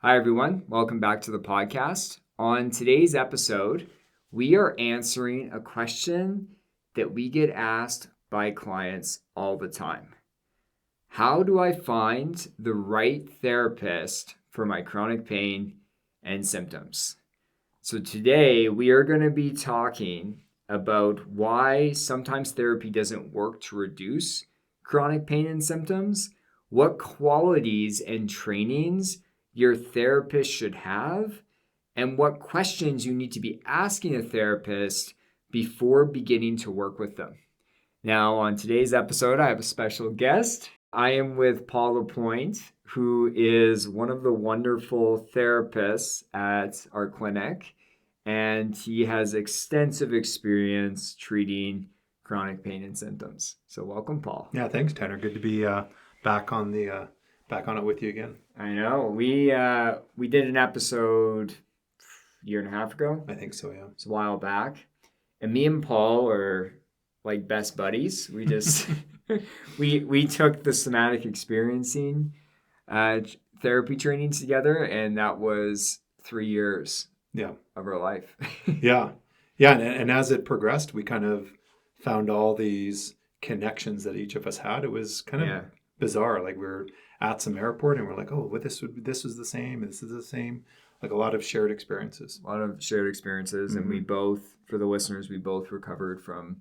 Hi, everyone. Welcome back to the podcast. On today's episode, we are answering a question that we get asked by clients all the time. How do I find the right therapist for my chronic pain and symptoms? So today, we are going to be talking about why sometimes therapy doesn't work to reduce chronic pain and symptoms, what qualities and trainings your therapist should have, and what questions you need to be asking a therapist before beginning to work with them. Now, on today's episode, I have a special guest. I am with Paul Lapointe, who is one of the wonderful therapists at our clinic, and he has extensive experience treating chronic pain and symptoms. So welcome, Paul. Yeah, thanks, Tanner. Good to be back on it with you again. I know. We did an episode a year and a half ago. I think so, yeah. It's a while back. And me and Paul are like best buddies. We just we took the somatic experiencing therapy trainings together, and that was 3 years of our life. Yeah. And as it progressed, we kind of found all these connections that each of us had. It was kind of bizarre. Like we were at some airport and we're like, oh, this was the same. This is the same. Like a lot of shared experiences. Mm-hmm. And we both, for the listeners, we both recovered from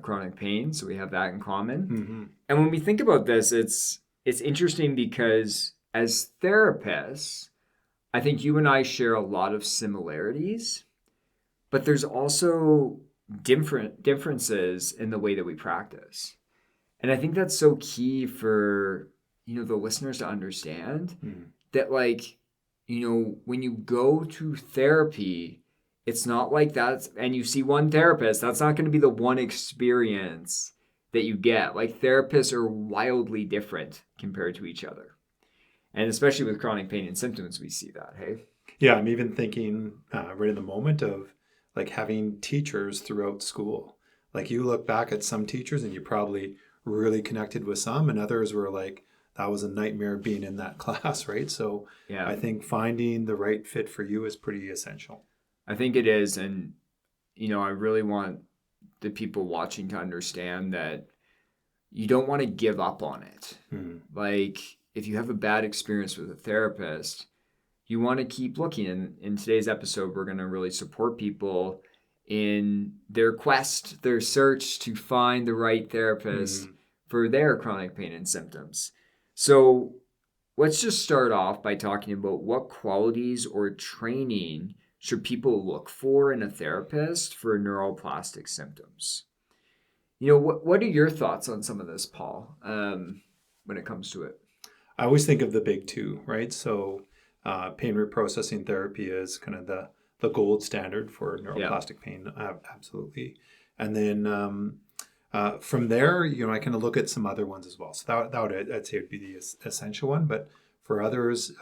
chronic pain. So we have that in common. Mm-hmm. And when we think about this, it's interesting because as therapists, I think you and I share a lot of similarities, but there's also differences in the way that we practice. And I think that's so key for, the listeners to understand that, like, when you go to therapy, it's not like and you see one therapist, that's not going to be the one experience that you get. Like, therapists are wildly different compared to each other. And especially with chronic pain and symptoms, we see that, hey? Yeah, I'm even thinking right in the moment of like having teachers throughout school. Like you look back at some teachers and you probably really connected with some, and others were like, that was a nightmare being in that class, right? So yeah. I think finding the right fit for you is pretty essential. I think it is. And, I really want the people watching to understand that you don't want to give up on it. Like, if you have a bad experience with a therapist, you want to keep looking. And in today's episode, we're going to really support people in their quest, their search to find the right therapist for their chronic pain and symptoms. So let's just start off by talking about what qualities or training should people look for in a therapist for neuroplastic symptoms? What are your thoughts on some of this, Paul, when it comes to it? I always think of the big two, right? So pain reprocessing therapy is kind of the gold standard for neuroplastic pain, absolutely. And then from there, I kind of look at some other ones as well. So that would, I'd say, would be the essential one. But for others,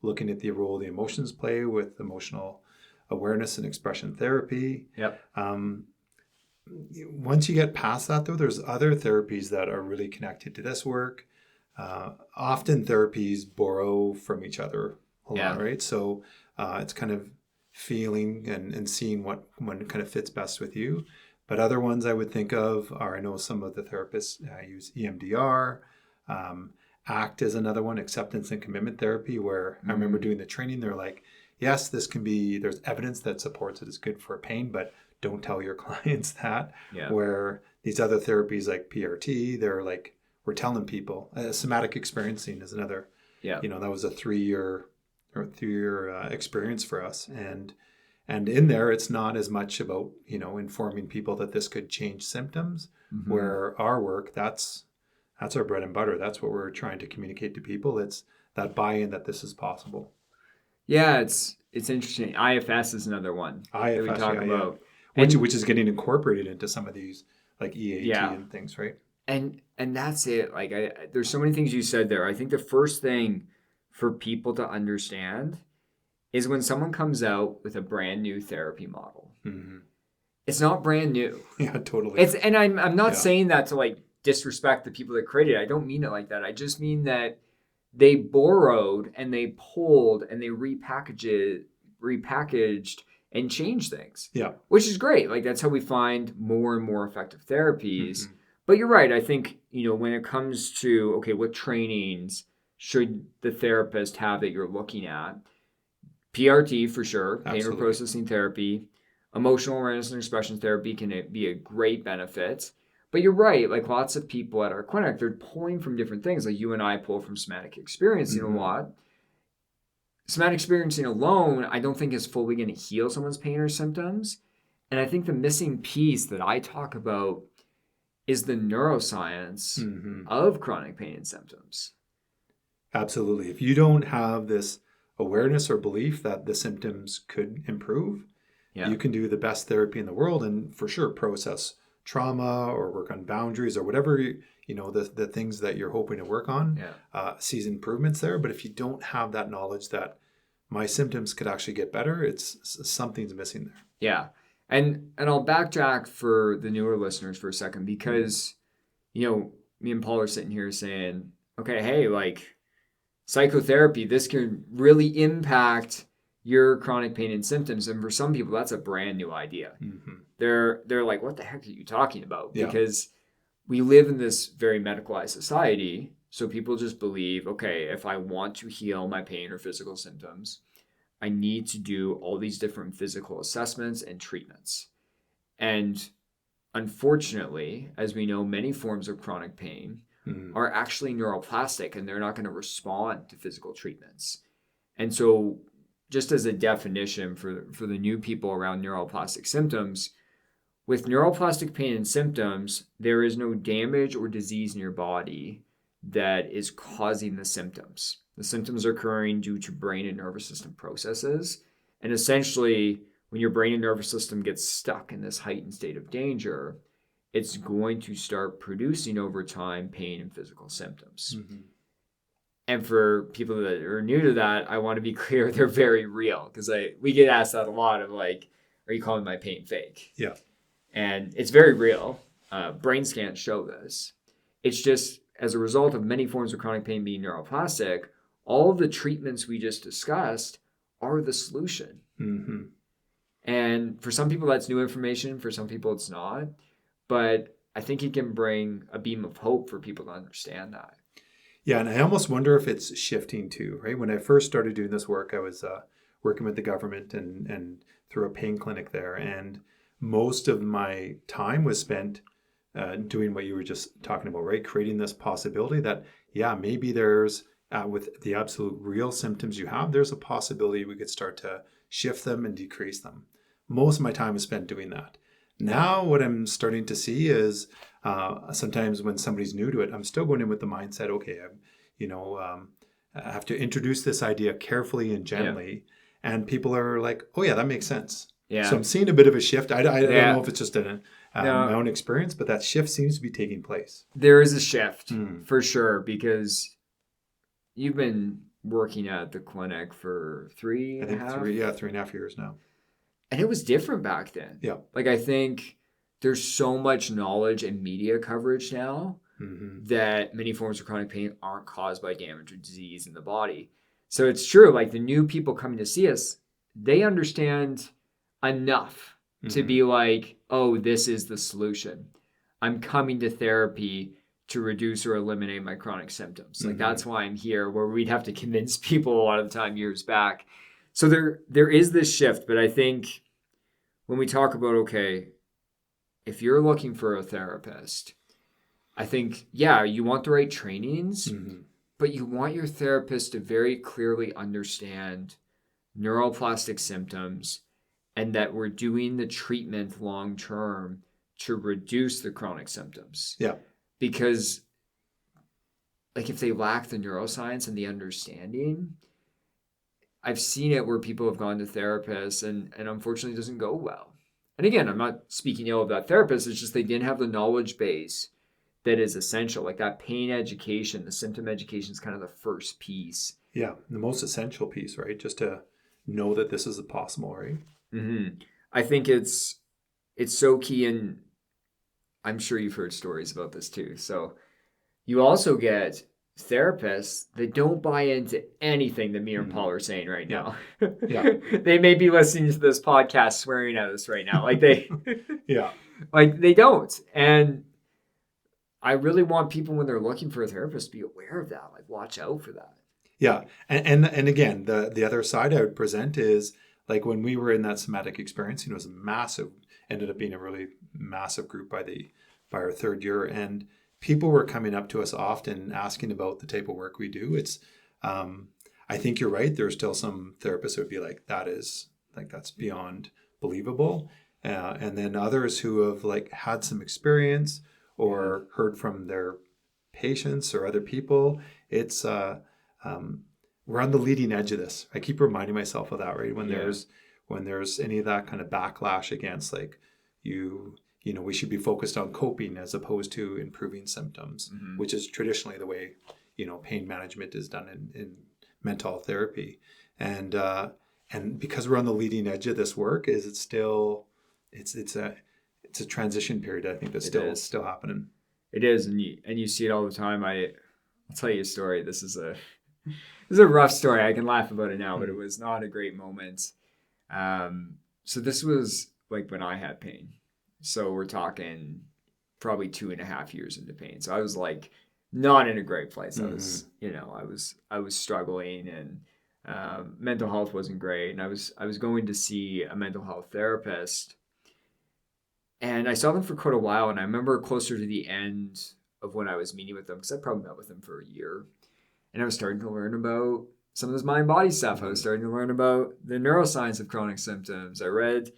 looking at the role the emotions play with emotional awareness and expression therapy. Once you get past that, though, there's other therapies that are really connected to this work. Often therapies borrow from each other a lot, right? So it's kind of feeling and seeing what one kind of fits best with you. But other ones I would think of are, I know some of the therapists use EMDR. ACT is another one, acceptance and commitment therapy, where I remember doing the training. They're like, yes, this can be, there's evidence that supports it is good for pain, but don't tell your clients that. Where these other therapies like PRT, they're like, we're telling people. Somatic experiencing is another. That was a 3-year experience for us, and in there it's not as much about informing people that this could change symptoms. Where our work, that's our bread and butter. That's what we're trying to communicate to people. It's that buy-in that this is possible. Yeah, it's interesting. IFS is another one that we talk about, which is getting incorporated into some of these like EAT and things, right? And that's it. Like, there's so many things you said there. I think the first thing for people to understand is when someone comes out with a brand new therapy model, it's not brand new. Yeah, totally. And I'm not saying that to like disrespect the people that created it. I don't mean it like that. I just mean that they borrowed and they pulled and they repackaged and changed things. Yeah. Which is great. Like that's how we find more and more effective therapies. Mm-hmm. But you're right. I think, when it comes to, okay, what trainings should the therapist have that you're looking at? PRT for sure, pain reprocessing therapy, emotional awareness and expression therapy can be a great benefit. But you're right, like lots of people at our clinic, they're pulling from different things. Like you and I pull from somatic experiencing a lot. Somatic experiencing alone, I don't think is fully going to heal someone's pain or symptoms. And I think the missing piece that I talk about is the neuroscience of chronic pain and symptoms. Absolutely. If you don't have this awareness or belief that the symptoms could improve, you can do the best therapy in the world and for sure process trauma or work on boundaries or whatever, the things that you're hoping to work on, sees improvements there. But if you don't have that knowledge that my symptoms could actually get better, it's something's missing there. Yeah. And I'll backtrack for the newer listeners for a second because, me and Paul are sitting here saying, okay, hey, like psychotherapy, this can really impact your chronic pain and symptoms. And for some people, that's a brand new idea. They're like, what the heck are you talking about? Because we live in this very medicalized society. So people just believe, okay, if I want to heal my pain or physical symptoms, I need to do all these different physical assessments and treatments. And unfortunately, as we know, many forms of chronic pain are actually neuroplastic and they're not going to respond to physical treatments. And so just as a definition for the new people around neuroplastic symptoms, with neuroplastic pain and symptoms, there is no damage or disease in your body that is causing the symptoms. The symptoms are occurring due to brain and nervous system processes. And essentially, when your brain and nervous system gets stuck in this heightened state of danger, it's going to start producing over time pain and physical symptoms. And for people that are new to that, I want to be clear, they're very real because we get asked that a lot of like, are you calling my pain fake? Yeah. And it's very real. Brain scans show this. It's just as a result of many forms of chronic pain being neuroplastic, all of the treatments we just discussed are the solution. And for some people, that's new information. For some people, it's not. But I think it can bring a beam of hope for people to understand that. Yeah, and I almost wonder if it's shifting too, right? When I first started doing this work, I was working with the government and through a pain clinic there. And most of my time was spent doing what you were just talking about, right? Creating this possibility that, maybe there's, with the absolute real symptoms you have, there's a possibility we could start to shift them and decrease them. Most of my time was spent doing that. Now what I'm starting to see is sometimes when somebody's new to it, I'm still going in with the mindset, okay, I have to introduce this idea carefully and gently. And people are like, oh yeah, that makes sense. Yeah. So I'm seeing a bit of a shift. I don't know if it's just my own experience, but that shift seems to be taking place. There is a shift for sure, because you've been working at the clinic for 3.5 years now. And it was different back then. Yeah. Like, I think there's so much knowledge and media coverage now that many forms of chronic pain aren't caused by damage or disease in the body. So it's true. Like, the new people coming to see us, they understand enough to be like, oh, this is the solution. I'm coming to therapy to reduce or eliminate my chronic symptoms. Like, that's why I'm here, where we'd have to convince people a lot of the time years back. So there is this shift, but I think when we talk about, okay, if you're looking for a therapist, I think, you want the right trainings, but you want your therapist to very clearly understand neuroplastic symptoms and that we're doing the treatment long term to reduce the chronic symptoms. Yeah. Because, like, if they lack the neuroscience and the understanding, I've seen it where people have gone to therapists and unfortunately it doesn't go well. And again, I'm not speaking ill of that therapist. It's just they didn't have the knowledge base that is essential. Like, that pain education, the symptom education is kind of the first piece. Yeah, the most essential piece, right? Just to know that this is possible, right? I think it's so key, and I'm sure you've heard stories about this too. So you also get therapists that don't buy into anything that me and Paul are saying right now. Yeah. They may be listening to this podcast swearing at us right now. Like Yeah. like they don't. And I really want people when they're looking for a therapist to be aware of that. Like watch out for that. Yeah. And again, the other side I would present is like when we were in that somatic experience, it was massive, ended up being a really massive group by our third year. And people were coming up to us often asking about the type of work we do. It's, I think you're right. There's still some therapists who would be like, that's beyond believable. And then others who have like had some experience or heard from their patients or other people. It's, we're on the leading edge of this. I keep reminding myself of that, right? When there's any of that kind of backlash against like we should be focused on coping as opposed to improving symptoms, which is traditionally the way, pain management is done in mental health therapy. And because we're on the leading edge of this work, it's a transition period. I think that's still happening. It is. And you see it all the time. I'll tell you a story. This is a rough story. I can laugh about it now, but it was not a great moment. So this was like when I had pain. So we're talking probably 2.5 years into pain. So I was like not in a great place. I was, I was struggling and mental health wasn't great. And I was going to see a mental health therapist. And I saw them for quite a while. And I remember closer to the end of when I was meeting with them, because I probably met with them for a year. And I was starting to learn about some of this mind-body stuff. I was starting to learn about the neuroscience of chronic symptoms. I read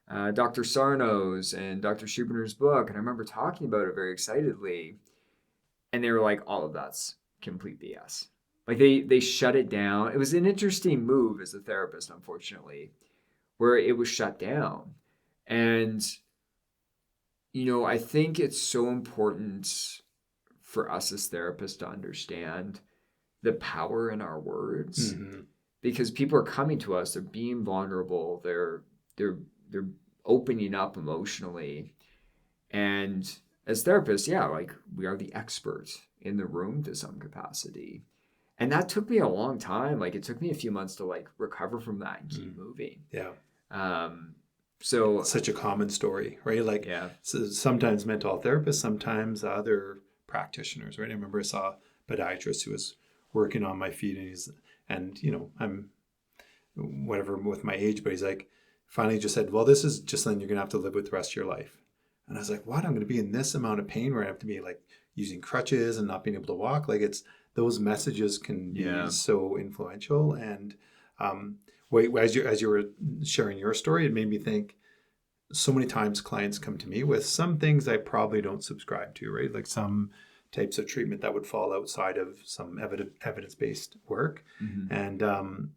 Dr. Sarno's and Dr. Schubiner's book, and I remember talking about it very excitedly. And they were like, all of that's complete BS. Like they shut it down. It was an interesting move as a therapist, unfortunately, where it was shut down. And, I think it's so important for us as therapists to understand the power in our words, because people are coming to us, they're being vulnerable, they're opening up emotionally. And as therapists, like we are the experts in the room to some capacity. And that took me a long time. Like it took me a few months to like recover from that and keep moving. Yeah. So it's such a common story, right? Like so sometimes mental health therapists, sometimes other practitioners, right? I remember I saw a podiatrist who was working on my feet and I'm whatever with my age, but he's like finally just said, well, this is just something you're gonna have to live with the rest of your life. And I was like, what? I'm gonna be in this amount of pain where I have to be like using crutches and not being able to walk. Like it's those messages can be so influential. And as you were sharing your story, it made me think so many times clients come to me with some things I probably don't subscribe to, right? Like some types of treatment that would fall outside of some evidence-based work. And, I'm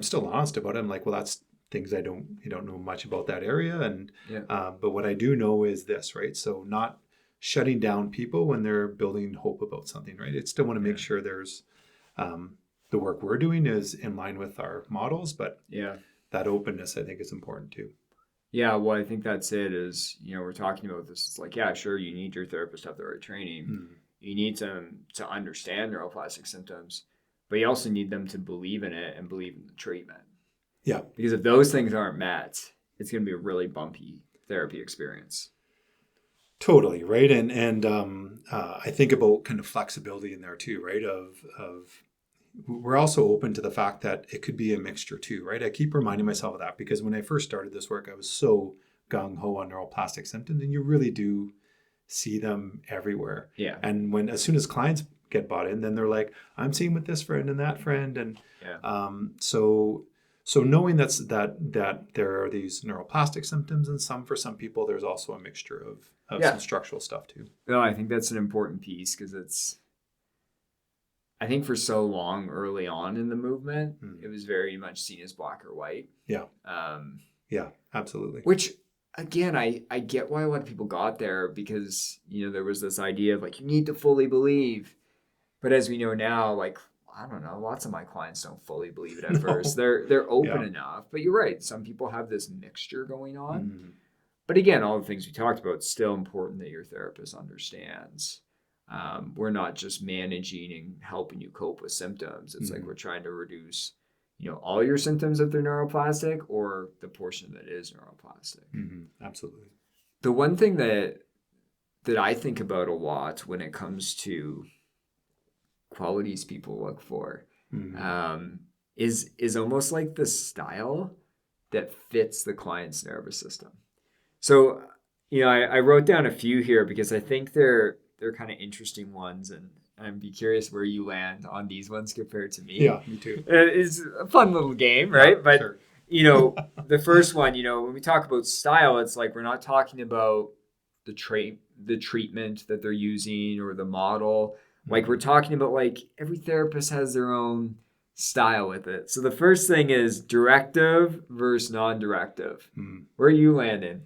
still honest about it. I'm like, well, that's things I don't know much about that area. And, but what I do know is this, right? So not shutting down people when they're building hope about something, right? I still want to make sure there's, the work we're doing is in line with our models, but that openness I think is important too. Yeah, well, I think that's it is, we're talking about this. It's like, sure, you need your therapist to have the right training. You need them to understand neuroplastic symptoms, but you also need them to believe in it and believe in the treatment. Yeah. Because if those things aren't met, it's going to be a really bumpy therapy experience. Totally, right? And I think about kind of flexibility in there too, right? Of we're also open to the fact that it could be a mixture too, right? I keep reminding myself of that because when I first started this work, I was so gung-ho on neuroplastic symptoms, and you really do see them everywhere. Yeah. And as soon as clients get bought in, then they're like, I'm seeing with this friend and that friend. And so knowing that there are these neuroplastic symptoms, and for some people, there's also a mixture of some structural stuff too. No, I think that's an important piece because I think for so long early on in the movement, it was very much seen as black or white. Yeah. Yeah, absolutely. Which, again, I get why a lot of people got there because, there was this idea of like, you need to fully believe. But as we know now, like, I don't know, lots of my clients don't fully believe it at first. They're open enough. But you're right. Some people have this mixture going on. But again, all the things we talked about, it's still important that your therapist understands we're not just managing and helping you cope with symptoms. It's like we're trying to reduce, all your symptoms if they're neuroplastic or the portion that is neuroplastic. Absolutely. The one thing that I think about a lot when it comes to qualities people look for is almost like the style that fits the client's nervous system. So, I wrote down a few here because I think they're kind of interesting ones, and I'd be curious where you land on these ones compared to me. Yeah, me too. It's a fun little game, right? Yeah, but sure. The first one, when we talk about style, it's like we're not talking about the treatment that they're using or the model. Like we're talking about like every therapist has their own style with it. So the first thing is directive versus non-directive. Where are you landing?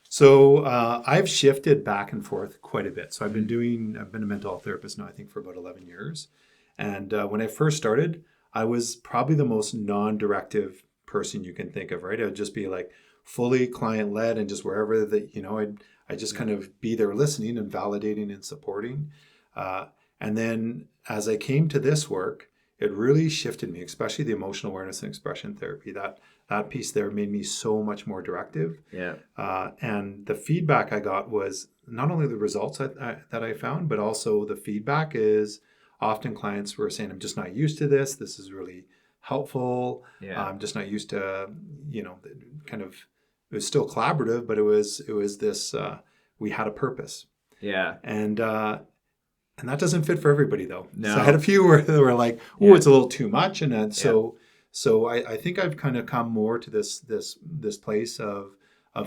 So I've shifted back and forth quite a bit. So I've been a mental health therapist now, I think, for about 11 years. And when I first started, I was probably the most non-directive person you can think of, right? I would just be like fully client-led, and just wherever that, I'd just kind of be there listening and validating and supporting. And then as I came to this work, it really shifted me, especially the emotional awareness and expression therapy. That piece there made me so much more directive. Yeah. And the feedback I got was not only the results that I found, but also the feedback is often clients were saying, I'm just not used to this. This is really helpful. Yeah. I'm just not used to, kind of, it was still collaborative, but it was this, we had a purpose. Yeah. And that doesn't fit for everybody though. No. So I had a few where they were like, oh, it's a little too much. And then, so I think I've kind of come more to this place of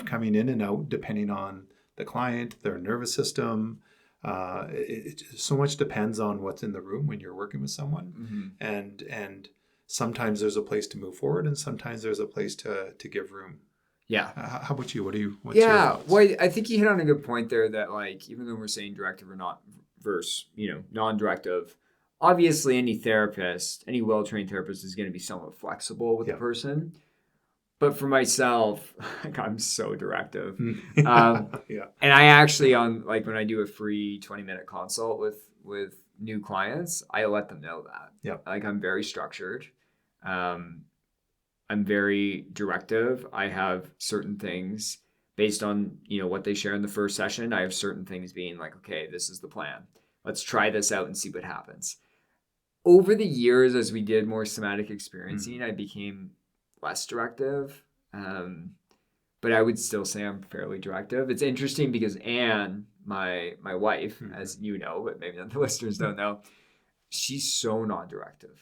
coming in and out depending on the client, their nervous system. It so much depends on what's in the room when you're working with someone. And sometimes there's a place to move forward, and sometimes there's a place to give room. Yeah. How about you? What's your thoughts? Well, I think you hit on a good point there that like, even though we're saying directive or not versus, non-directive, obviously any therapist, any well-trained therapist is going to be somewhat flexible with the person. But for myself, like, I'm so directive. And I actually when I do a free 20-minute consult with new clients, I let them know that. Yeah. Like I'm very structured. I'm very directive. I have certain things based on, what they share in the first session. I have certain things being like, okay, this is the plan. Let's try this out and see what happens. Over the years, as we did more somatic experiencing, I became less directive. But I would still say I'm fairly directive. It's interesting because Anne, my wife, as you know, but maybe the listeners don't know, she's so non-directive.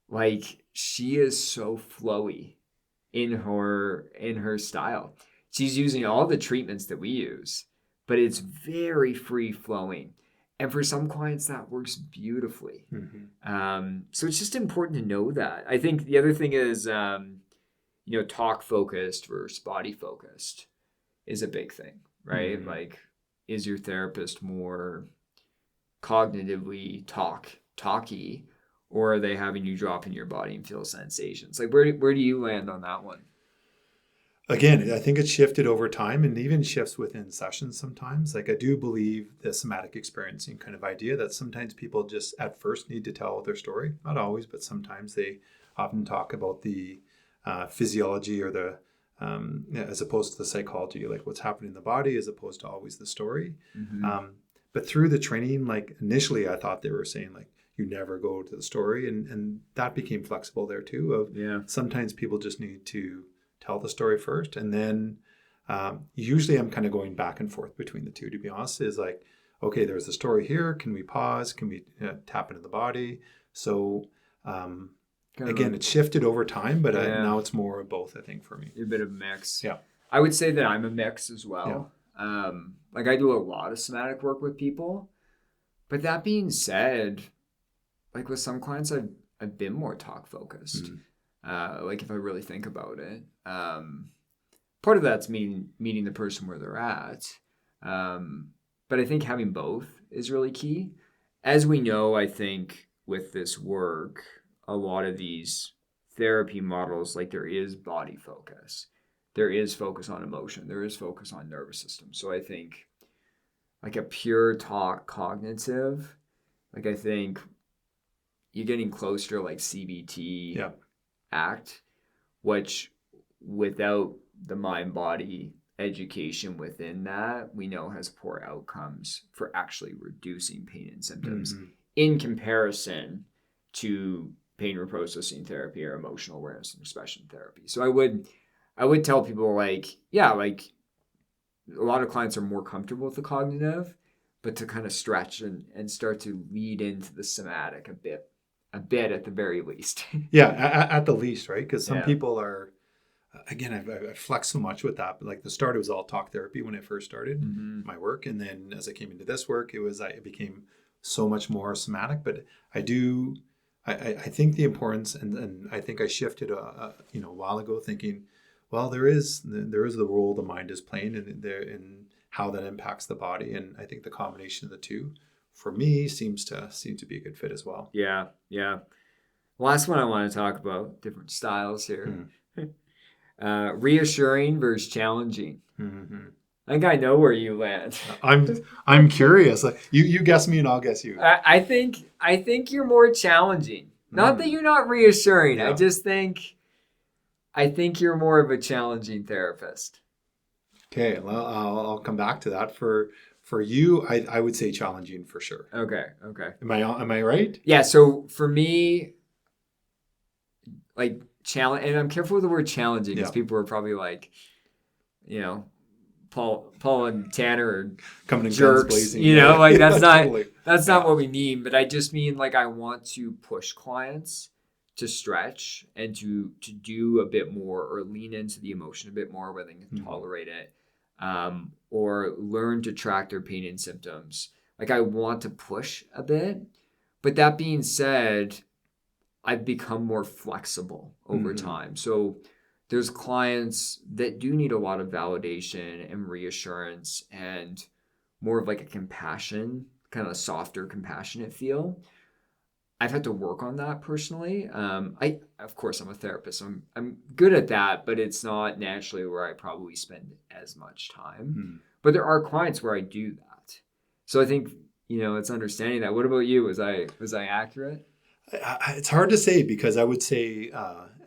Like she is so flowy in her style. She's using all the treatments that we use, but it's very free flowing. And for some clients that works beautifully. So it's just important to know that. I think the other thing is, talk focused versus body focused is a big thing, right? Like, is your therapist more cognitively talky, or are they having you drop in your body and feel sensations? Like, where do you land on that one? Again, I think it's shifted over time and even shifts within sessions sometimes. Like I do believe the somatic experiencing kind of idea that sometimes people just at first need to tell their story. Not always, but sometimes they often talk about the physiology or the as opposed to the psychology, like what's happening in the body as opposed to always the story. But through the training, like initially I thought they were saying like, you never go to the story. And that became flexible there too. Sometimes people just need to tell the story first. And then usually I'm kind of going back and forth between the two, to be honest, is like, okay, there's the story here. Can we pause? Can we tap into the body? So again, it's shifted over time, but now it's more of both, I think, for me. You're a bit of a mix. Yeah. I would say that I'm a mix as well. Like I do a lot of somatic work with people. But that being said, like with some clients, I've been more talk focused. Like if I really think about it, part of that's meeting the person where they're at. But I think having both is really key. As we know, I think with this work, a lot of these therapy models, like there is body focus, there is focus on emotion, there is focus on nervous system. So I think like a pure talk cognitive, like I think you're getting closer to like CBT ACT, which without the mind-body education within that, we know has poor outcomes for actually reducing pain and symptoms in comparison to pain reprocessing therapy or emotional awareness and expression therapy. So I would tell people like, like a lot of clients are more comfortable with the cognitive, but to kind of stretch and start to lead into the somatic a bit at the very least. At the least, right? Because some people are, again, I've flexed so much with that. But like the start, it was all talk therapy when I first started my work. And then as I came into this work, it became so much more somatic. But I think the importance, and I think I shifted a while ago thinking, well, there is the role the mind is playing in how that impacts the body. And I think the combination of the two, for me, seems to be a good fit as well. Yeah. Last one I want to talk about, different styles here. Reassuring versus challenging. I think I know where you land. I'm curious. You guess me and I'll guess you. I think you're more challenging. Not that you're not reassuring. I just think you're more of a challenging therapist. Okay, well, I'll come back to that. For you, I would say challenging for sure. Okay. Am I right? Yeah. So for me, like challenge, and I'm careful with the word challenging because people are probably like, Paul and Tanner are coming in jerks. blazing. Like that's not Totally. that's not what we mean. But I just mean like I want to push clients to stretch and to do a bit more or lean into the emotion a bit more where they can tolerate it. Or learn to track their pain and symptoms. Like I want to push a bit, but that being said, I've become more flexible over time. So there's clients that do need a lot of validation and reassurance and more of like a compassion, kind of a softer, compassionate feel. I've had to work on that personally. Of course, I'm a therapist, so I'm good at that, but it's not naturally where I probably spend as much time. But there are clients where I do that. So I think, it's understanding that. What about you? Was I accurate? It's hard to say because I would say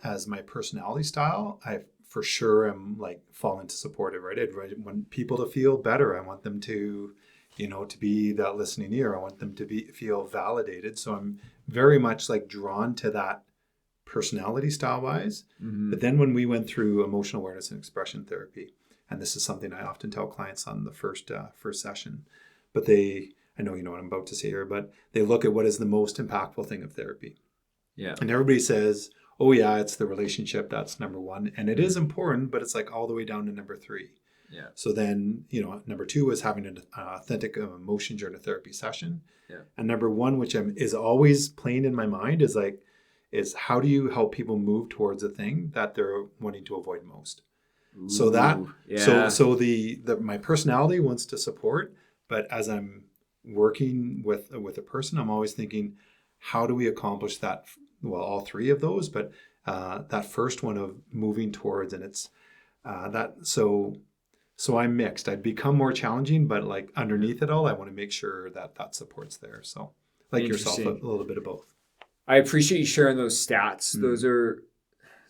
as my personality style, I for sure am like fall into supportive, right? I want people to feel better. I want them to, to be that listening ear. I want them to feel validated. So I'm very much like drawn to that personality style wise. But then when we went through emotional awareness and expression therapy, and this is something I often tell clients on the first session, but I know you know what I'm about to say here, but they look at what is the most impactful thing of therapy. Yeah. And everybody says, oh yeah, it's the relationship. That's number one. And it is important, but it's like all the way down to number 3. Yeah. So then, number 2 is having an authentic emotion during a therapy session. Yeah. And number 1, which is always playing in my mind, is how do you help people move towards a thing that they're wanting to avoid most? Ooh, so my personality wants to support, but as I'm working with a person, I'm always thinking, how do we accomplish that? Well, all 3 of those, but that first one of moving towards, and it's that. So I'm mixed. I've become more challenging, but like underneath it all, I want to make sure that support's there. So like yourself, a little bit of both. I appreciate you sharing those stats.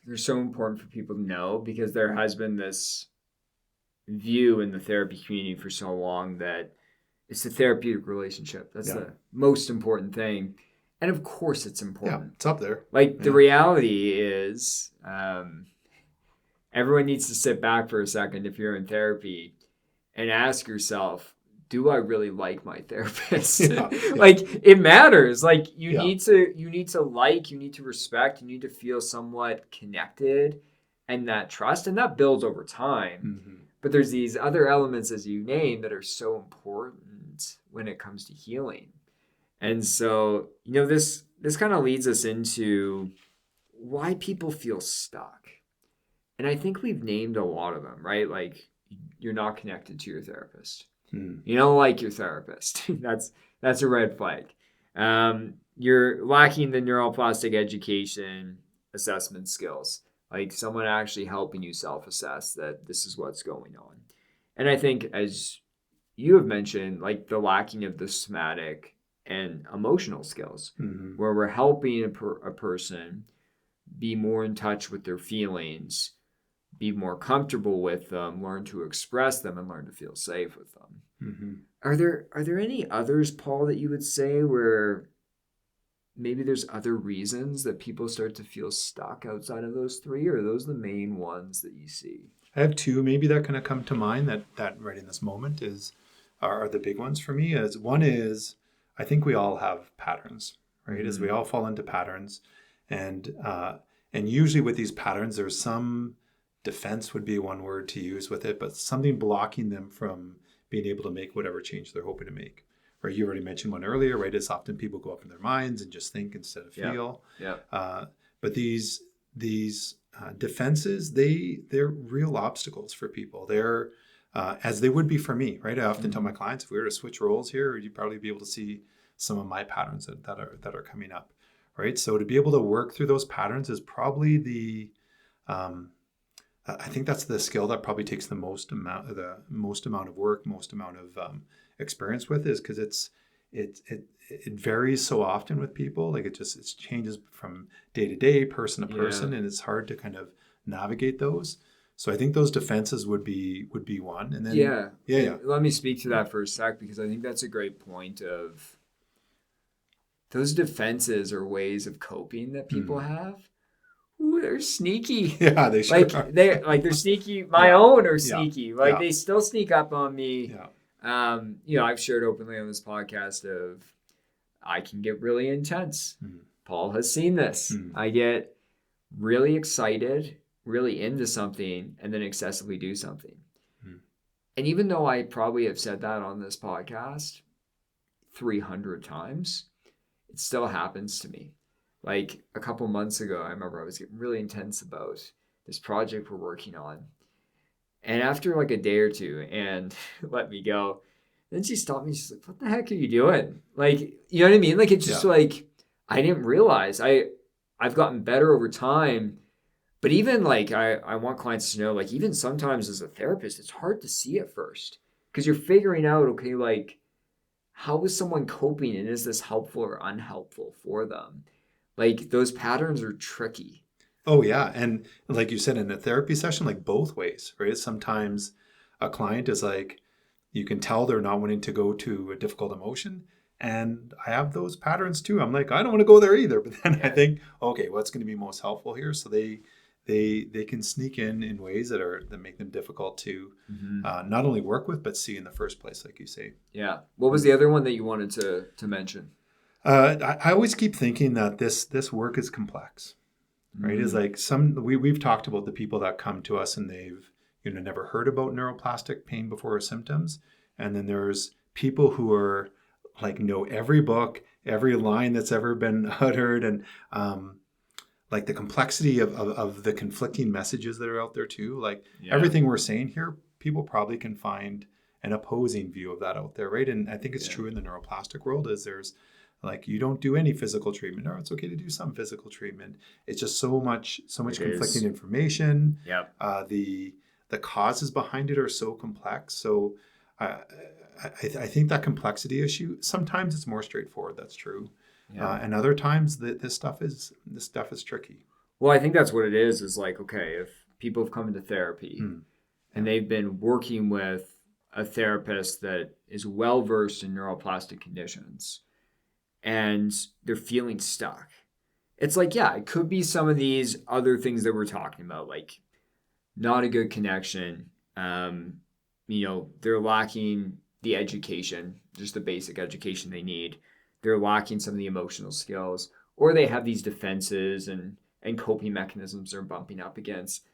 They're so important for people to know because there has been this view in the therapy community for so long that it's the therapeutic relationship. That's the most important thing. And of course it's important. Yeah, it's up there. Like the reality is everyone needs to sit back for a second if you're in therapy and ask yourself, do I really like my therapist? Like it matters. Like you need to like, you need to respect, you need to feel somewhat connected and that trust, and that builds over time. But there's these other elements, as you name, that are so important when it comes to healing. And so, this kind of leads us into why people feel stuck. And I think we've named a lot of them, right? Like you're not connected to your therapist. You don't like your therapist. That's a red flag. You're lacking the neuroplastic education assessment skills. Like someone actually helping you self-assess that this is what's going on. And I think as you have mentioned, like the lacking of the somatic and emotional skills, where we're helping a person be more in touch with their feelings, be more comfortable with them, learn to express them, and learn to feel safe with them. Are there any others, Paul, that you would say where maybe there's other reasons that people start to feel stuck outside of those three, or are those the main ones that you see? I have two maybe that kind of come to mind that right in this moment are the big ones for me. As one is, I think we all have patterns, right? As we all fall into patterns, and usually with these patterns, there's some defense would be one word to use with it, but something blocking them from being able to make whatever change they're hoping to make. Or you already mentioned one earlier, right? It's often people go up in their minds and just think instead of feel. But these defenses, they're real obstacles for people. They're as they would be for me, right? I often tell my clients, if we were to switch roles here, you'd probably be able to see some of my patterns that are coming up, right? So to be able to work through those patterns is probably I think that's the skill that probably takes the most amount of work, most amount of experience with, is because it varies so often with people. Like it changes from day to day, person to person, and it's hard to kind of navigate those. So I think those defenses would be one. And then Let me speak to that for a sec, because I think that's a great point. Of those defenses or ways of coping that people have. Ooh, they're sneaky. Yeah, they sure are. They're sneaky. My own are sneaky. Yeah. They still sneak up on me. Yeah. I've shared openly on this podcast of I can get really intense. Paul has seen this. I get really excited, really into something, and then excessively do something. And even though I probably have said that on this podcast 300 times, it still happens to me. Like a couple months ago, I remember I was getting really intense about this project we're working on. And after like a day or two, and let me go, then she stopped me. She's like, "What the heck are you doing?" Like, you know what I mean? Like, it's just like, I didn't realize. I've gotten better over time. But even like, I want clients to know, like, even sometimes as a therapist, it's hard to see at first. Because you're figuring out, okay, like, how is someone coping? And is this helpful or unhelpful for them? Like, those patterns are tricky. Oh, yeah. And like you said, in a therapy session, like both ways, right? Sometimes a client is like, you can tell they're not wanting to go to a difficult emotion. And I have those patterns too. I'm like, I don't want to go there either. But then I think, okay, what's going to be most helpful here? So they can sneak in ways that make them difficult to not only work with, but see in the first place, like you say. Yeah. What was the other one that you wanted to mention? I always keep thinking that this work is complex, right? Is like we've talked about the people that come to us and they've never heard about neuroplastic pain before or symptoms, and then there's people who are like know every book, every line that's ever been uttered, and like the complexity of the conflicting messages that are out there too. Like everything we're saying here, people probably can find an opposing view of that out there, right? And I think it's true in the neuroplastic world. Is there's like, you don't do any physical treatment, or it's okay to do some physical treatment. It's just so much conflicting information. The causes behind it are so complex. So I think that complexity issue, sometimes it's more straightforward. That's true. And other times this stuff is tricky. Well, I think that's what it is like, okay, if people have come into therapy and they've been working with a therapist that is well-versed in neuroplastic conditions, and they're feeling stuck. It's like, it could be some of these other things that we're talking about, like not a good connection. They're lacking the education, just the basic education they need. They're lacking some of the emotional skills, or they have these defenses and coping mechanisms they're bumping up against.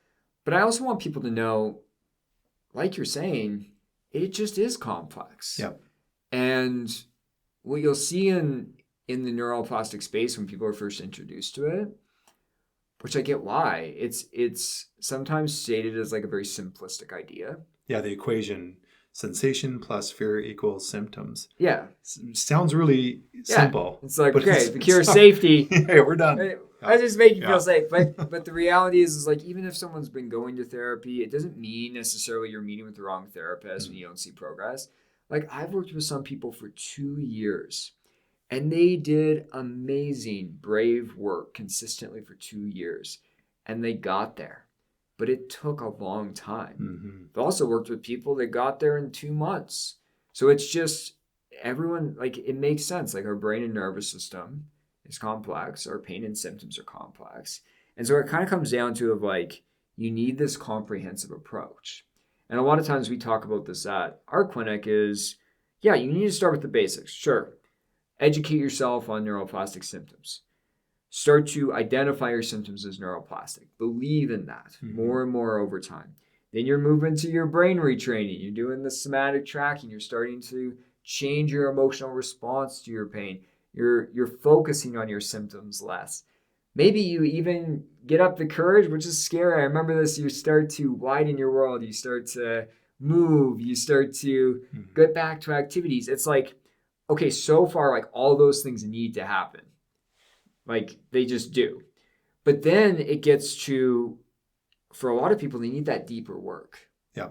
But I also want people to know, like you're saying, it just is complex. Yep. And what you'll see in the neuroplastic space when people are first introduced to it, which I get why, it's sometimes stated as like a very simplistic idea. Yeah, the equation, sensation plus fear equals symptoms. Yeah. Sounds really simple. It's like, okay, the cure is safety. Yeah, we're done. I just make you feel safe. But the reality is like, even if someone's been going to therapy, it doesn't mean necessarily you're meeting with the wrong therapist when you don't see progress. Like I've worked with some people for 2 years and they did amazing, brave work consistently for 2 years and they got there. But it took a long time. Mm-hmm. I've also worked with people that got there in 2 months. So it's just everyone, like it makes sense. Like our brain and nervous system is complex. Our pain and symptoms are complex. And so it kind of comes down to of like, you need this comprehensive approach. And a lot of times we talk about this at our clinic is, yeah, you need to start with the basics. Sure. Educate yourself on neuroplastic symptoms. Start to identify your symptoms as neuroplastic. Believe in that more and more over time. Then you're moving to your brain retraining. You're doing the somatic tracking. You're starting to change your emotional response to your pain. You're focusing on your symptoms less. Maybe you even get up the courage, which is scary. I remember this. You start to widen your world. You start to move. You start to get back to activities. It's like, okay, so far, like all those things need to happen. Like they just do. But then it gets to, for a lot of people, they need that deeper work. Yeah.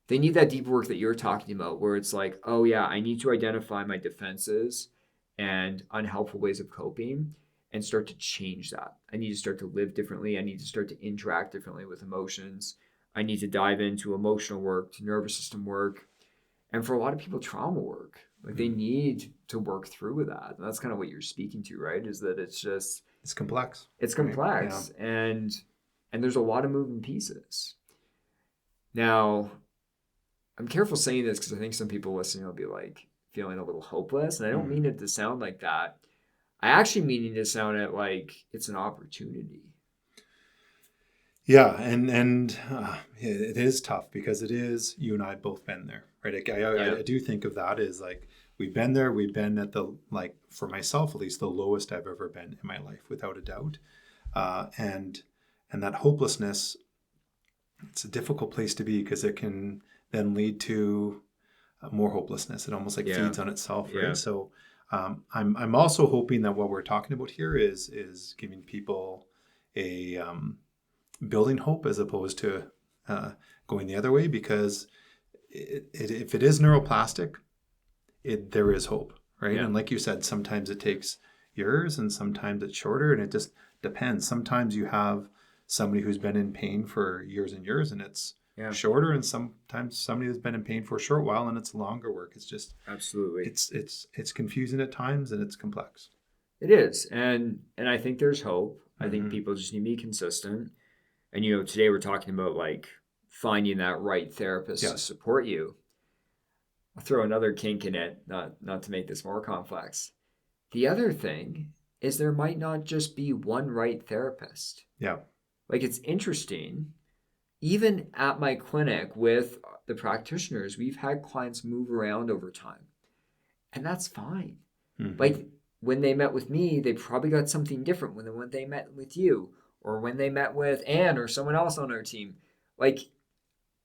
They need that deeper work that you're talking about where it's like, oh yeah, I need to identify my defenses and unhelpful ways of coping and start to change that. I need to start to live differently. I need to start to interact differently with emotions. I need to dive into emotional work, to nervous system work. And for a lot of people, trauma work. Like they need to work through that. And that's kind of what you're speaking to, right? Is that it's complex. It's complex. Right? Yeah. And there's a lot of moving pieces. Now, I'm careful saying this because I think some people listening will be like feeling a little hopeless. And I don't mean it to sound like that. I actually mean it to sound it like it's an opportunity. Yeah, and it is tough because it is, you and I both been there, right? I do think of that as like, we've been there, we've been at the, like for myself at least, the lowest I've ever been in my life, without a doubt. And that hopelessness, it's a difficult place to be because it can then lead to more hopelessness. It almost like feeds on itself, right? Yeah. So I'm also hoping that what we're talking about here is giving people a building hope as opposed to going the other way, because if it is neuroplastic, there is hope, right? Yeah. And like you said, sometimes it takes years and sometimes it's shorter, and it just depends. Sometimes you have somebody who's been in pain for years and years and it's shorter, and sometimes somebody that's been in pain for a short while and it's longer work. It's just absolutely it's confusing at times and it's complex. It is. And I think there's hope. I think people just need to be consistent. And today we're talking about like finding that right therapist to support you. I'll throw another kink in it, not to make this more complex. The other thing is there might not just be one right therapist. Yeah. Like it's interesting. Even at my clinic with the practitioners, we've had clients move around over time. And that's fine. Like when they met with me, they probably got something different when they met with you, or when they met with Anne or someone else on our team. Like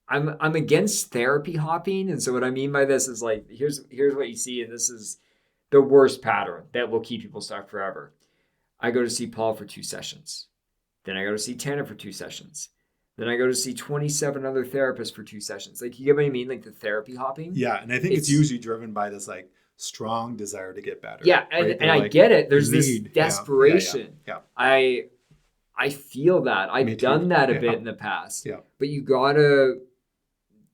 I'm against therapy hopping. And so what I mean by this is like, here's what you see. And this is the worst pattern that will keep people stuck forever. I go to see Paul for 2 sessions. Then I go to see Tanner for 2 sessions. Then I go to see 27 other therapists for 2 sessions. Like, you get what I mean? Like the therapy hopping. Yeah. And I think it's usually driven by this like strong desire to get better. Yeah. And, right? And I get it. There's this desperation. Yeah. I feel that. I've done that a bit in the past. Yeah. But you gotta,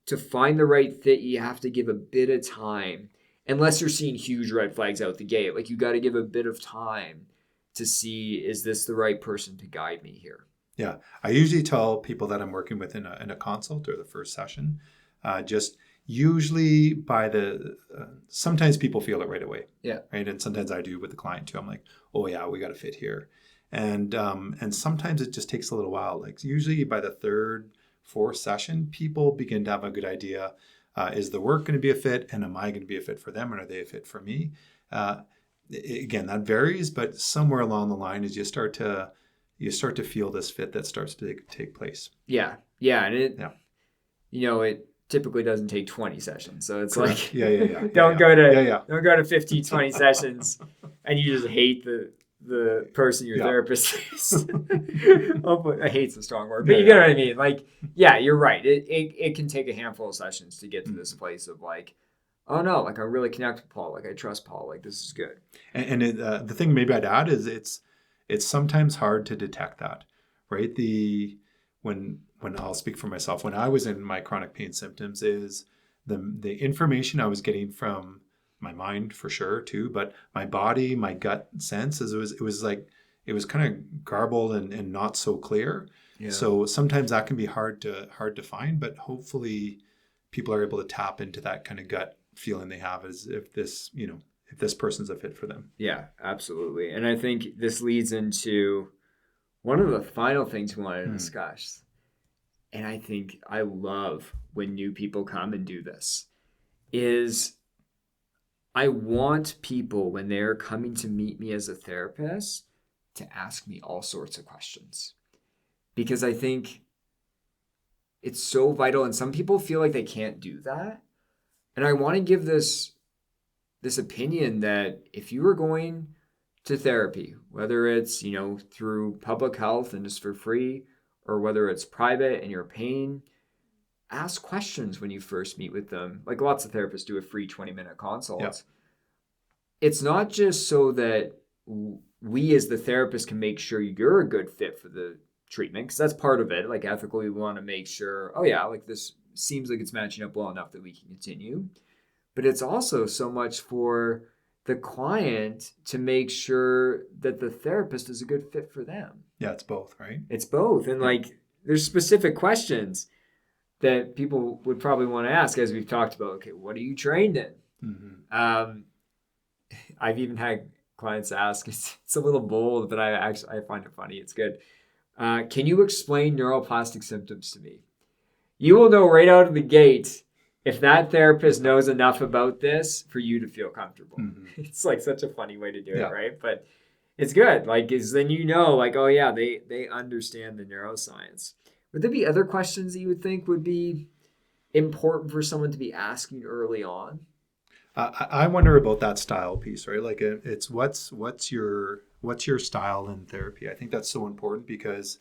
to find the right fit, you have to give a bit of time. Unless you're seeing huge red flags out the gate. Like you got to give a bit of time to see, is this the right person to guide me here? Yeah. I usually tell people that I'm working with in a consult or the first session, just usually by sometimes people feel it right away. Yeah. Right. And sometimes I do with the client too. I'm like, oh yeah, we got to fit here. And sometimes it just takes a little while. Like usually by the 3rd, 4th session, people begin to have a good idea. Is the work going to be a fit? And am I going to be a fit for them? And are they a fit for me? Again, that varies, but somewhere along the line as you start to feel this fit that starts to take place. Yeah. Yeah. And it typically doesn't take 20 sessions. So it's correct. Like, don't go to 15, 20 sessions and you just hate the person your therapist is. I hate's a strong word, but you get what I mean? Like, yeah, you're right. It can take a handful of sessions to get to this place of like, oh no, like I really connect with Paul, like I trust Paul, like this is good. The thing maybe I'd add is it's sometimes hard to detect that, right? When I'll speak for myself, when I was in my chronic pain symptoms, is the information I was getting from my mind for sure too, but my body, my gut sense, is it was kind of garbled and not so clear. Yeah. So sometimes that can be hard to find, but hopefully people are able to tap into that kind of gut feeling they have as if this person's a fit for them. Yeah, absolutely. And I think this leads into one of the final things we wanted to discuss. And I think I love when new people come and do this, is I want people, when they're coming to meet me as a therapist, to ask me all sorts of questions. Because I think it's so vital, and some people feel like they can't do that. And I want to give this opinion that if you are going to therapy, whether it's, through public health and just for free, or whether it's private and you're paying, ask questions when you first meet with them. Like lots of therapists do a free 20-minute consult. Yeah. It's not just so that we as the therapist can make sure you're a good fit for the treatment, because that's part of it. Like ethically, we want to make sure, oh yeah, like this seems like it's matching up well enough that we can continue. But it's also so much for the client to make sure that the therapist is a good fit for them. Yeah, it's both, right? It's both. And like there's specific questions that people would probably want to ask, as we've talked about. Okay, what are you trained in? Mm-hmm. I've even had clients ask, it's a little bold, but I find it funny. It's good. Can you explain neuroplastic symptoms to me? You will know right out of the gate if that therapist knows enough about this for you to feel comfortable. Mm-hmm. It's like such a funny way to do it, right? But it's good. Like, is then like, oh yeah, they understand the neuroscience. Would there be other questions that you would think would be important for someone to be asking early on? I wonder about that style piece, right? Like it's what's your style in therapy? I think that's so important because,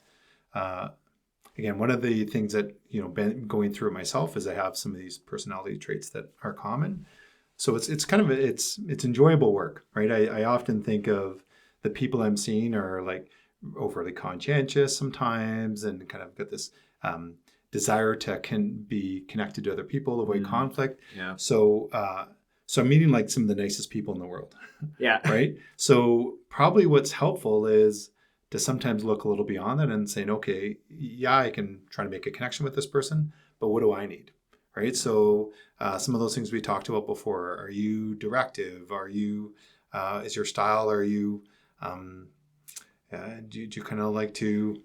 again, one of the things that, been going through it myself is I have some of these personality traits that are common. So it's kind of, it's enjoyable work, right? I often think of the people I'm seeing are like overly conscientious sometimes and kind of got this desire to be connected to other people, avoid conflict. Yeah. So I'm meeting like some of the nicest people in the world. Yeah. Right. So probably what's helpful is to sometimes look a little beyond that and saying, okay, yeah, I can try to make a connection with this person, but what do I need? Right. So some of those things we talked about before, are you directive? Are you, is your style, are you, do you kind of like to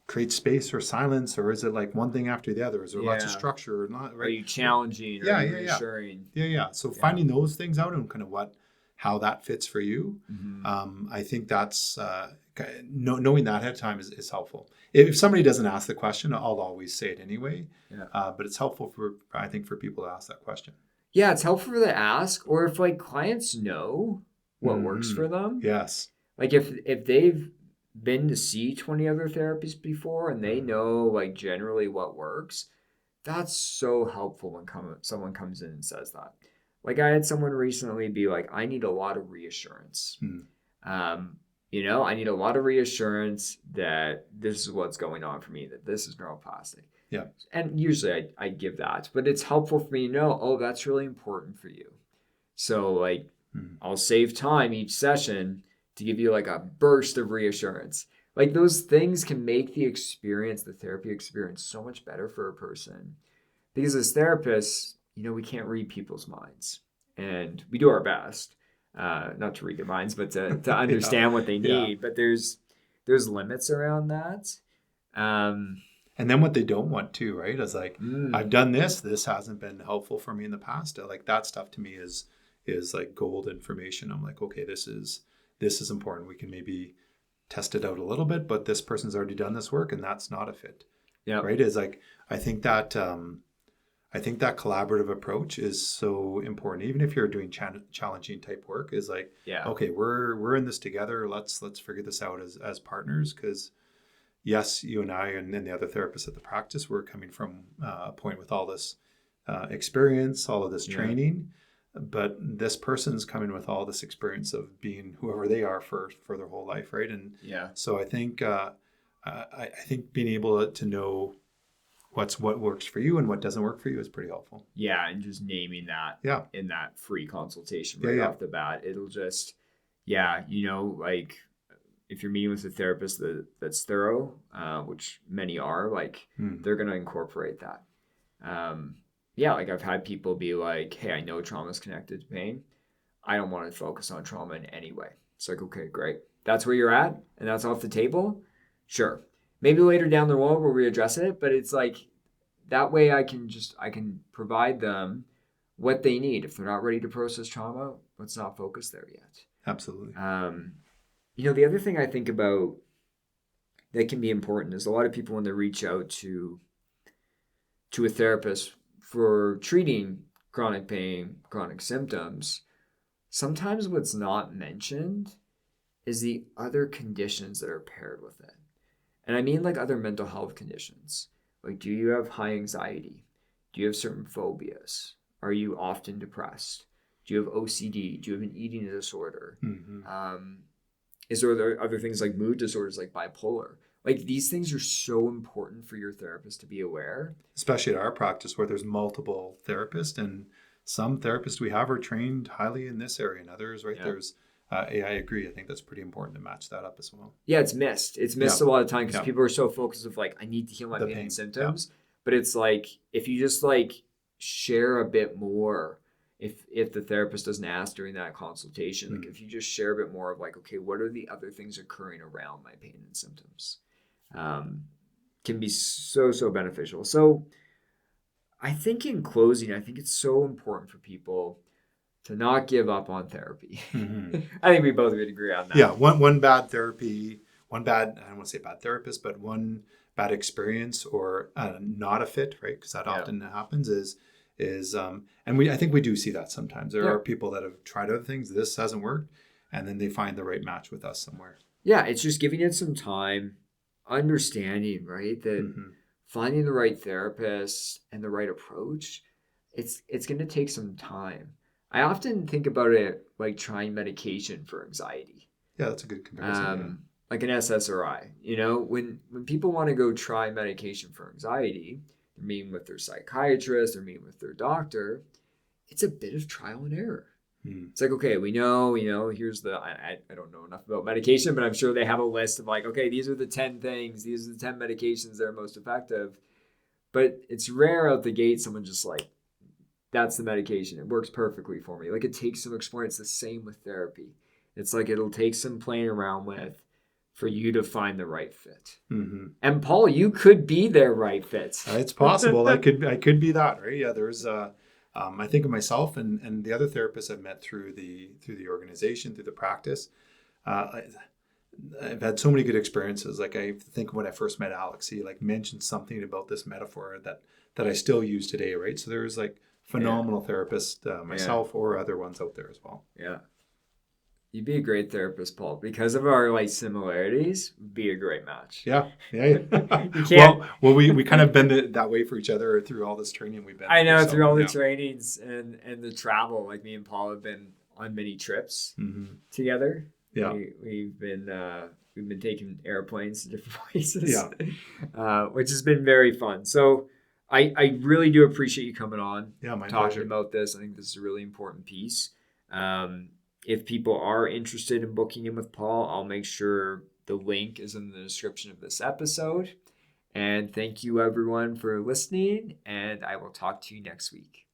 create space or silence, or is it like one thing after the other? Is there lots of structure or not? Right? Are you challenging? Or reassuring? Yeah. So finding those things out and kind of how that fits for you. Mm-hmm. I think that's knowing that ahead of time is helpful. If somebody doesn't ask the question, I'll always say it anyway. Yeah. But it's helpful for people to ask that question. Yeah, it's helpful for the ask, or if like clients know what works for them. Yes. Like if they've been to see 20 other therapists before and they know like generally what works, that's so helpful when someone comes in and says that. Like I had someone recently be like, I need a lot of reassurance. I need a lot of reassurance that this is what's going on for me, that this is neuroplastic. Yeah. And usually I give that, but it's helpful for me to know, oh, that's really important for you. So like I'll save time each session to give you like a burst of reassurance. Like those things can make the therapy experience so much better for a person. Because as therapists, we can't read people's minds. And we do our best, not to read their minds, but to understand what they need. Yeah. But there's limits around that. And then what they don't want to, right, is like, I've done this hasn't been helpful for me in the past. Like that stuff to me is like gold information. I'm like, okay, this is important. We can maybe test it out a little bit, but this person's already done this work and that's not a fit. Yeah. Right. Is like, I think that collaborative approach is so important. Even if you're doing challenging type work, is like, okay, we're in this together. Let's figure this out as partners. Cause yes, you and I and the other therapists at the practice, we're coming from a point with all this experience, all of this training, but this person's coming with all this experience of being whoever they are for their whole life, right? And so I think being able to know what works for you and what doesn't work for you is pretty helpful. Yeah, and just naming that in that free consultation off the bat, it'll just like if you're meeting with a therapist that's thorough, which many are, like they're gonna incorporate that. Like I've had people be like, hey, I know trauma is connected to pain. I don't want to focus on trauma in any way. It's like, okay, great. That's where you're at and that's off the table. Sure. Maybe later down the road we'll readdress it, but it's like that way I can provide them what they need. If they're not ready to process trauma, let's not focus there yet. Absolutely. The other thing I think about that can be important is a lot of people when they reach out to a therapist for treating chronic pain, chronic symptoms, sometimes what's not mentioned is the other conditions that are paired with it. And I mean like other mental health conditions. Like, do you have high anxiety? Do you have certain phobias? Are you often depressed? Do you have OCD? Do you have an eating disorder? Is there other things like mood disorders like bipolar? Like these things are so important for your therapist to be aware. Especially at our practice where there's multiple therapists, and some therapists we have are trained highly in this area and others, right? There's, I agree. I think that's pretty important to match that up as well. Yeah, it's missed. It's missed a lot of time because people are so focused of like, I need to heal my pain and symptoms. But it's like, if you just like share a bit more, if the therapist doesn't ask during that consultation, like if you just share a bit more of like, okay, what are the other things occurring around my pain and symptoms? Can be so beneficial. So I think in closing, I think it's so important for people to not give up on therapy. I think we both would agree on that. Yeah, one bad therapy, I don't want to say bad therapist, but one bad experience or not a fit, right? Because that often happens is and I think we do see that sometimes. There are people that have tried other things, this hasn't worked, and then they find the right match with us somewhere. Yeah, it's just giving it some time, understanding, right? That finding the right therapist and the right approach, it's going to take some time. I often think about it like trying medication for anxiety. Yeah, that's a good comparison. Like an SSRI. When people want to go try medication for anxiety, they're meeting with their psychiatrist, they're meeting with their doctor. It's a bit of trial and error. It's like, okay, we know, here's I don't know enough about medication, but I'm sure they have a list of like, okay, these are the 10 things, these are the 10 medications that are most effective. But it's rare out the gate someone just like, that's the medication. It works perfectly for me. Like it takes some exploring. It's the same with therapy. It's like it'll take some playing around with for you to find the right fit. And Paul, you could be their right fit. It's possible. I could be that, right? Yeah, there's I think of myself and the other therapists I've met through the organization, through the practice. I've had so many good experiences. Like I think when I first met Alex, he like mentioned something about this metaphor that I still use today, right? So there's like phenomenal therapists, myself or other ones out there as well. Yeah. You'd be a great therapist, Paul. Because of our like similarities, be a great match. Yeah. You can't. Well, we kind of been that way for each other through all this training we've been. I know through all the trainings and the travel. Like me and Paul have been on many trips together. Yeah, we've been taking airplanes to different places. Which has been very fun. So I really do appreciate you coming on. Yeah, my talking pleasure. about this. I think this is a really important piece. If people are interested in booking in with Paul, I'll make sure the link is in the description of this episode. And thank you everyone for listening, and I will talk to you next week.